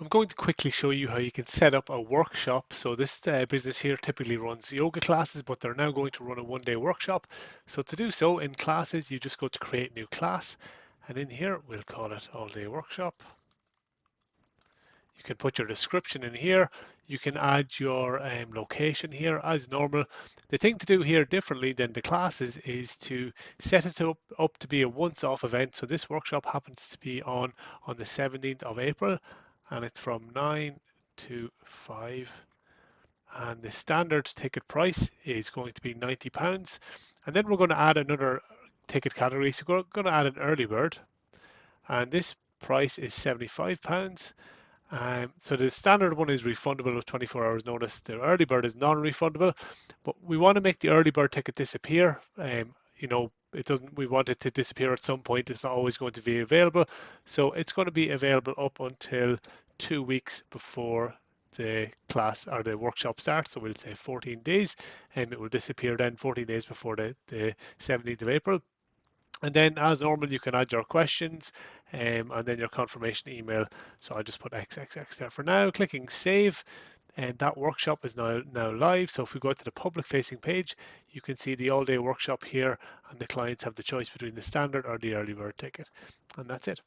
I'm going to quickly show you how you can set up a workshop. So this business here typically runs yoga classes, but they're now going to run a one-day workshop. So to do so in classes, you just go to create new class, and in here we'll call it all-day workshop. You can put your description in here. You can add your location here as normal. The thing to do here differently than the classes is to set it up to be a once-off event. So this workshop happens to be on the 17th of April, and it's from 9 to 5. And the standard ticket price is going to be £90. And then we're going to add another ticket category. So we're going to add an early bird, and this price is £75. So the standard one is refundable with 24 hours notice. The early bird is non-refundable, but we want to make the early bird ticket disappear. It doesn't. We want it to disappear at some point. It's not always going to be available, so it's going to be available up until 2 weeks before the class or the workshop starts. So we'll say 14 days, and it will disappear then 14 days before the 17th of April. And then as normal, you can add your questions and then your confirmation email. So I'll just put XXX there for now, clicking save. And that workshop is now live. So if we go to the public facing page, you can see the all day workshop here, and the clients have the choice between the standard or the early bird ticket. And that's it.